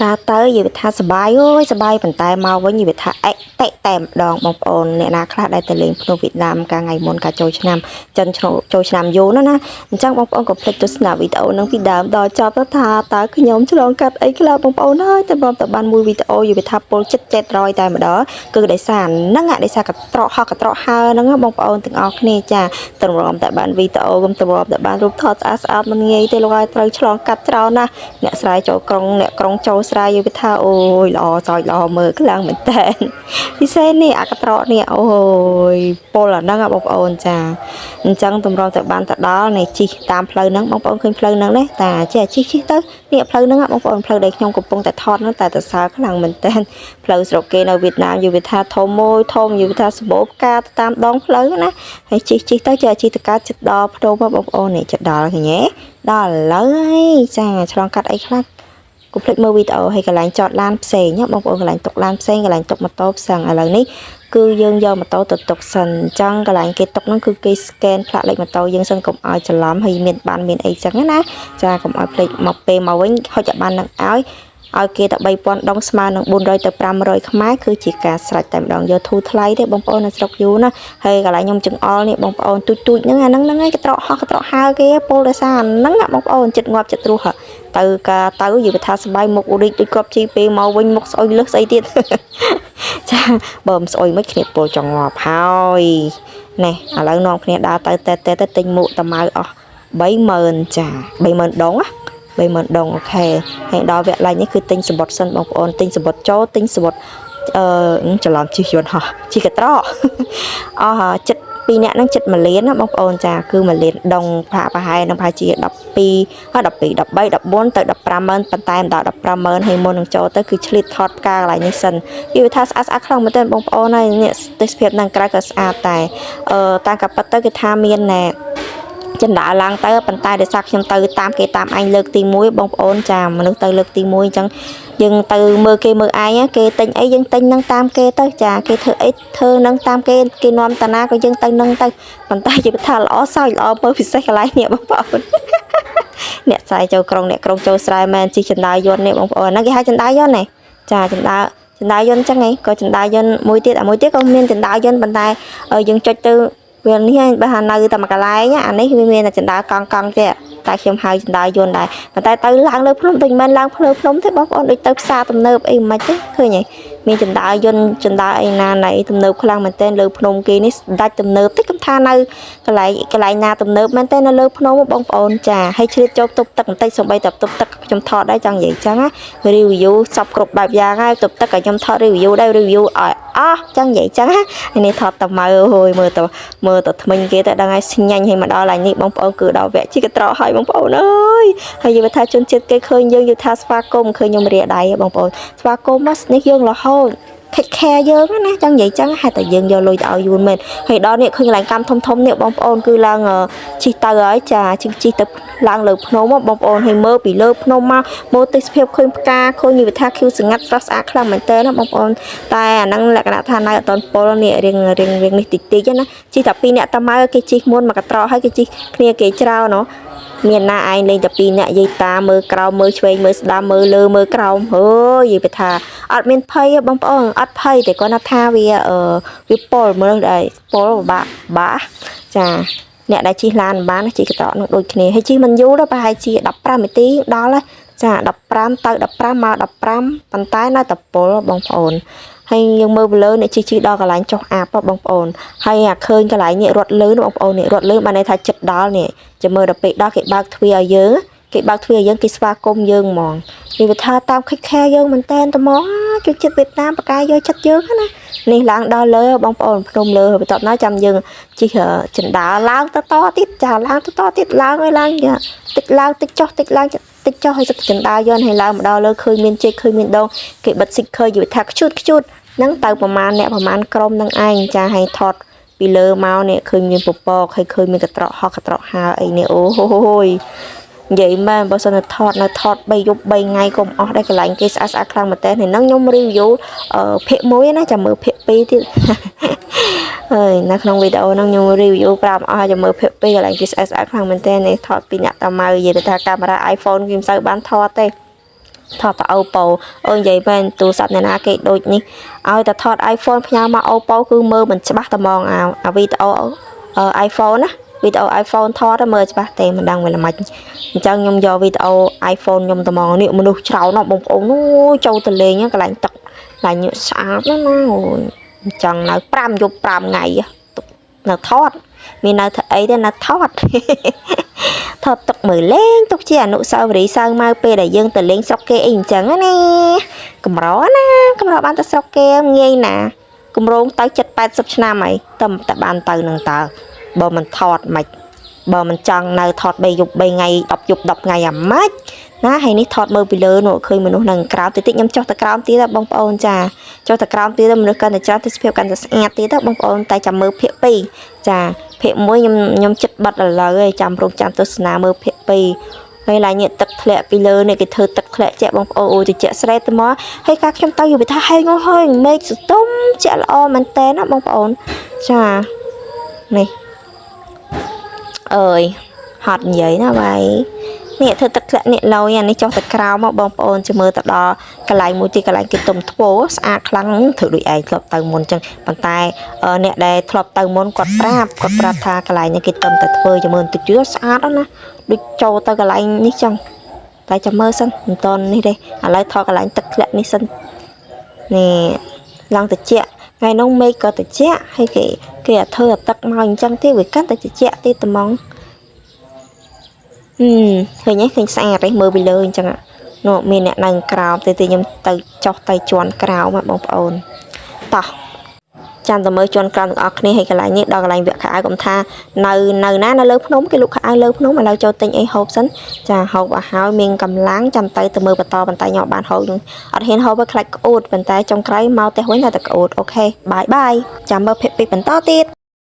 ការទៅនិយាយថាសបាយអើយសបាយប៉ុន្តែមកវិញនិយាយថាអេតិតែម្ដងបងប្អូនអ្នកណាខ្លះដែលទៅលេងភ្នំវៀតណាមកាលថ្ងៃមុនការចូលឆ្នាំចិនចូលឆ្នាំយូរណាអញ្ចឹងបងប្អូនកុំភ្លេចទស្សនាវីដេអូនឹងពីដើមដល់ចប់ថាតើខ្ញុំឆ្លងកាត់អីខ្លះបងប្អូនហើយតែបងតបានមួយវីដេអូនិយាយថាពលចិត្ត700តែម្ដងគឺដោយសារហ្នឹងដោយសារកត្រកហកកត្រកហើហ្នឹងបងប្អូនទាំងអស់គ្នាចាតម្រាំតែបានវីដេអូកុំតម្រាំតែបានរូបថតស្អាតមិនងាយទេលោកឲ្យត្រូវឆ្លងកាត់ច្រើនណាស់អ្នកស្រ័យចូលក្រុងអ្នកក្រុងចូលស្រ័យយល់ថាអូយល្អសោចល្អមើលខ្លាំងមែនតើពិសេសនេះអាកត្រកនេះអូយពលអាហ្នឹងបងប្អូនចាអញ្ចឹងតម្រងតែបានទៅដល់នៃជីតាមផ្លូវហ្នឹងបងប្អូនឃើញផ្លូវហ្នឹងទេតាចេះជីទៅនេះផ្លូវហ្នឹងបងប្អូនផ្លូវដែលខ្ញុំកំពុងតែថតហ្នឹងតែសើខ្លាំងមែនតើផ្លូវស្រុកគេនៅវៀតណាមយល់ថាធំមួយធំយល់ថាសម្បូរផ្កាតាមដងផ្លូវណាហើយជីទៅចេះជីទៅកើតចិត្តដល់ភ្នំបងប្អូននេះចិត្តដល់ឃើញទេដល់ឥឡូវហើយចាឆ្លងកាត់អីខ្លះកុំភ្លេចមើលវីដេអូហើយកន្លែងចតឡានផ្សេងបងប្អូនកន្លែងតុកឡានផ្សេងកន្លែងតុកម៉ូតូផ្សេងឥឡូវនេះគឺយើងយកម៉ូតូទៅតុកសិនអញ្ចឹងកន្លែងគេតុកហ្នឹងគឺគេ scan ផ្លាកលេខម៉ូតូយើងសិនកុំឲ្យច្រឡំហើយមានអីចឹងណាចាកុំឲ្យភ្លេចមកពេលមកវិញហុចបាននឹងឲ្យគេទៅ3000ដងស្មើនឹង400ទៅ500ខ្មែរគឺជាការស្រេចតែម្ដងយកធូរថ្លៃទេបងប្អូននៅស្រុកយូណាហើយកន្លែងខ្ញុំចង្អល់នេះបងប្អូនទូចហ្នឹងអាហ្នឹងឯងកត្រកហោះកត្រកហើគេពលដោយសារហ្នឹងបងប្អូនចិត្តងាប់ចិត្តរស់ទៅការទៅនិយាយថាស្បាយមុខរីកដូចគាត់ជីពេលមកវិញមុខស្អុយលឹះស្អីទៀតចាបើមិនស្អុយមិនគ្នាពលចង់ងាប់ហើយណែឥឡូវនាំគ្នាដើរទៅទិញមួកតាម៉ៅអស់30000ចា30000ដងណា30000ដងអូខេហើយដល់វគ្គឡើងនេះគឺទិញសម្បត្តិសិនបងប្អូនទិញសម្បត្តិចូលទិញសម្បត្តិច្រឡំជិះយន្តហោះជិះកត្រកអស់ចិត្ត2នាក់ហ្នឹងចិត្ត1លានណាបងប្អូនចាគឺ1លានដងប្រហែលនឹងប្រហែលជា12 13 14ទៅ150,000ប៉ុន្តែមិនដល់150,000ហើយមុននឹងចូលទៅគឺឆ្លៀតថតផ្កាកន្លែងនេះសិននិយាយថាស្អាតខ្លាំងមែនទែនបងប្អូនហើយនេះទេសភាពនៅក្រៅក៏ស្អាតតែតាមកាប៉ិតទៅគឺថាមានណែចិនដើរឡើងទៅប៉ុន្តែដោយសារខ្ញុំទៅតាមគេតាមអញលើកទី1បងប្អូនចាមនុស្សទៅលើកទី1អញ្ចឹងយើងទៅមើលគេមើលអញគេទិញអីយើងទិញនឹងតាមគេទៅចាគេធ្វើអីធ្វើនឹងតាមគេនាំតាណាក៏យើងទៅនឹងទៅប៉ុន្តែនិយាយថាល្អសើចល្អមើលពិសេសកន្លែងនេះបងប្អូនអ្នកស្រ័យចូលក្រុងអ្នកក្រុងចូលស្រែមែនជិះចណ្ដើរយន្តនេះបងប្អូនហ្នឹងគេហៅចណ្ដើរយន្តនេះចាចណ្ដើរយន្តអញ្ចឹងហីក៏ចណ្ដើរយន្តមួយទៀតក៏មានចណ្ដើរយន្តប៉ុន្តែយើងចុចទៅវានេះបើថានៅតែមួយកន្លែងអានេះវាមានតែចណ្ដើរកង់ទេតែខ្ញុំហៅចណ្ដើរយន្តដែរប៉ុន្តែទៅឡើងលើភ្នំដូចមិនឡើងភ្នំទេបងប្អូនដូចទៅផ្សារទំនើបអីមិនទេឃើញហីមានចណ្ដើរយន្តចណ្ដើរអីណាណៃទំនើបខ្លាំងមែនទែនលើភ្នំគេនេះដាច់ទំនើបតិចខ្ញុំថានៅកន្លែងណាទំនើបមែនទែននៅលើភ្នំបងប្អូនចាហើយជ្រៀតចូលទប់ទឹកបន្តិចសូម្បីតែទប់ទឹកខ្ញុំថតដែរចង់និយាយចឹងណា review សពគ្រប់បែបយ៉ាងហើយទប់ទឹកក៏ខ្ញុំថត review ដែរ review ឲ្យអស់ចង់និយាយចឹងណានេះថតតម៉ៅហួយមើលទៅថ្មិញគេទៅដឹងហើយស្ញាញ់ឲ្យមកដល់ឡើងនេះបងប្អូនគឺដល់វគ្គជីកត្រកឲ្យបងប្អូនអើយហើយយល់ថាជនជាតិគេឃើញយើងយល់ថាស្វាគមន៍ឃើញខ្ញុំរាដៃបងប្អូនស្វាគមន៍មកនេះយើងរហូតខិតខែយើងណាចង់និយាយចឹងហេតុតែយើងយកលុយទៅឲ្យយួនមែនហើយដល់នេះឃើញកន្លែងកម្មធំនេះបងប្អូនគឺឡើងជិះទៅហើយចាជិះទៅឡើងលើភ្នំបងប្អូនហើយមើលពីលើភ្នំមកមើលទេសភាពឃើញផ្កាឃើញនិយាយថាខៀវស្ងាត់ស្រស់ស្អាតខ្លាំងមែនតើណាបងប្អូនតែអាហ្នឹងលក្ខណៈថានៅអត់តពលនេះរៀងនេះតិចណាជិះតែ2នាក់តាម៉ៅគេជិះមុនមកកត្រកហើយគេជិះគ្នាគេច្រើនណោះមានណាឯងលេងតែ2នាក់យាយតាមើលក្រោមមើលឆ្វេងមើលស្ដាំមើលលើមើលក្រោមអើយនិយាយថាអត់មានភ័យទេបងប្អូនអត់ភ័យតែគាត់ថាវាពលមើលដែរពលបាចាអ្នកដែលជិះឡានបានជិះកត្រកនឹងដូចគ្នាហើយជិះមិនយូរទេប្រហែលជា15នាទីដល់ហើយចា15ទៅ15មក15ប៉ុន្តែនៅតែពលបងប្អូនហើយយើងមើលទៅលើអ្នកជិះដល់កន្លែងចុះអាប់បងប្អូនហើយអាឃើញកន្លែងនេះរត់លឿនបងប្អូននេះរត់លឿនបានន័យថាចិត្តដល់នេះចាំមើលដល់ពេលដល់គេបើកទ្វារឲ្យយើងគេស្វាគមន៍យើងហ្មងនិយាយថាតាមខិតខែយើងមែនតែនត្មងជួយចិត្តវៀតណាមបកាយយកចិត្តយើងណានេះឡើងដល់លើបងប្អូនភ្នំលើបន្ទាប់ណាចាំយើងជិះចណ្ដើរឡើងទៅតទៀតចាឡើងទៅតទៀតឡើងឲ្យឡើងតិចឡើងតិចចុះតិចឡើងតិចចុះឲ្យទឹកចណ្ដើរយន្តឲ្យឡើងមកដល់លើឃើញមានជែកឃើញមានដងគេបិទស៊ីកឃើញយល់ថាខ្ជូតហ្នឹងទៅប្រមាណអ្នកប្រមាណក្រុមនឹងឯងចាឲ្យថតពីលើមកនេះឃើញមានពពកហើយឃើញមានកត្រកហោះកត្រកហើអីនេះអូហូយនិយាយមែនបើសិនថត3យប់3ថ្ងៃកុំអស់ដែរកន្លែងគេស្អាតខ្លាំងមែនតើហ្នឹងខ្ញុំ review ភាគ1ណាចាំមើលភាគ2ទៀតហើយនៅក្នុងវីដេអូហ្នឹងខ្ញុំ review ប្រាប់អស់ចាំមើលភាគ2កន្លែងគេស្អាតខ្លាំងមែនតើនេះថតពីអ្នកតាម៉ៅនិយាយថាកាមេរ៉ា iPhone គេមិនសូវបានថតទេ ថតទៅ Oppo អូននិយាយមែនទូរស័ព្ទអ្នកណាគេដូចនេះឲ្យតែថត iPhone ផ្ញើមក Oppo គឺមើលមិនច្បាស់តែហ្មងអាវីដេអូ iPhone ណាវីដេអូ iPhone ថតមើលច្បាស់ទេមិនដឹងវាល្មិចអញ្ចឹងខ្ញុំយកវីដេអូ iPhone ខ្ញុំតែហ្មងនេះមនុស្សច្រើនណាស់បងប្អូនអូយចូលទៅលេងកន្លែងទឹកកន្លែងញើសស្អាតណាស់ណាអូយអញ្ចឹងនៅ5យប់5ថ្ងៃនៅថតមាននៅធ្វើអីទេនៅថតថតទុកមើលលេងទុកជាអនុស្សាវរីយ៍សៅម៉ៅពេលដែលយើងទៅលេងស្រុកគេអីអញ្ចឹងណាកម្រណាកម្របានទៅស្រុកគេងាយណាគម្រោងទៅ70-80ឆ្នាំហើយតែបានទៅនឹងតើបើមិនថតមិនបើមិនចង់នៅថត3យប់3ថ្ងៃ10យប់10ថ្ងៃអាម៉េចណាហើយនេះថតមើលពីលើនោះឃើញមនុស្សនៅក្រៅតិចខ្ញុំចុះទៅក្រោមទៀតបងប្អូនចាចុះទៅក្រោមទៀតមនុស្សកាន់តែច្រើនទេសភាពកាន់តែស្អាតទៀតបងប្អូនតែចាំមើលភាគ2ចាភាគ1ខ្ញុំចិត្តបិទឥឡូវឯងចាំរងចាំទស្សនាមើលភាគ2ហើយឡើងទឹកធ្លាក់ពីលើនេះគេធ្វើទឹកធ្លាក់ជាបងប្អូនអូតិចស្រែតមកហើយការខ្ញុំទៅយល់ថាហេងហេងមេឃសតុំជាល្អមែនតើណាបងប្អូនចានេះអើយហត់និយាយណាបាយនេះធ្វើទឹកធ្លាក់នេះឡយអានេះចុះទៅក្រៅមកបងប្អូនចាំមើលទៅដល់កន្លែងមួយទីកន្លែងគេទុំធ្វោស្អាតខ្លាំងធ្វើដូចឯងធ្លាប់ទៅមុនអញ្ចឹងប៉ុន្តែអ្នកដែលធ្លាប់ទៅមុនគាត់ប្រាប់ថាកន្លែងនេះគេទុំតែធ្វើចាំមើលទៅជឿស្អាតណាដូចចូលទៅកន្លែងនេះចឹងតែចាំមើលសិនមិនតនេះទេឥឡូវថតកន្លែងទឹកធ្លាក់នេះសិននេះឡើងតិចថ្ងៃនោះមេឃក៏តិចហើយគេធ្វើឲ្យទឹកមកអញ្ចឹងទេវាកាន់តែតិចទៀតត្មងឃើញឃើញស្អាតទេមើលពីលើអញ្ចឹងនោះមានអ្នកនៅក្រោមទៅខ្ញុំទៅចុះទៅជន់ក្រោមបងប្អូនតោះចាំតែមើលជន់ក្រោមទាំងអស់គ្នាហើយកន្លែងនេះដល់កន្លែងវគ្គខោអាវកុំថានៅណានៅលើភ្នំគេលក់ខោអាវលើភ្នំឥឡូវចូលទិញអីហូបសិនចាហូបឲ្យហើយមានកម្លាំងចាំទៅមើលបន្តប៉ុន្តែខ្ញុំបានហូបនឹងអត់ហ៊ានហូបឲ្យខ្លាចក្អួតប៉ុន្តែចុងក្រោយមកផ្ទះវិញតែក្អួតអូខេបាយចាំមើលភាគ2បន្តទៀត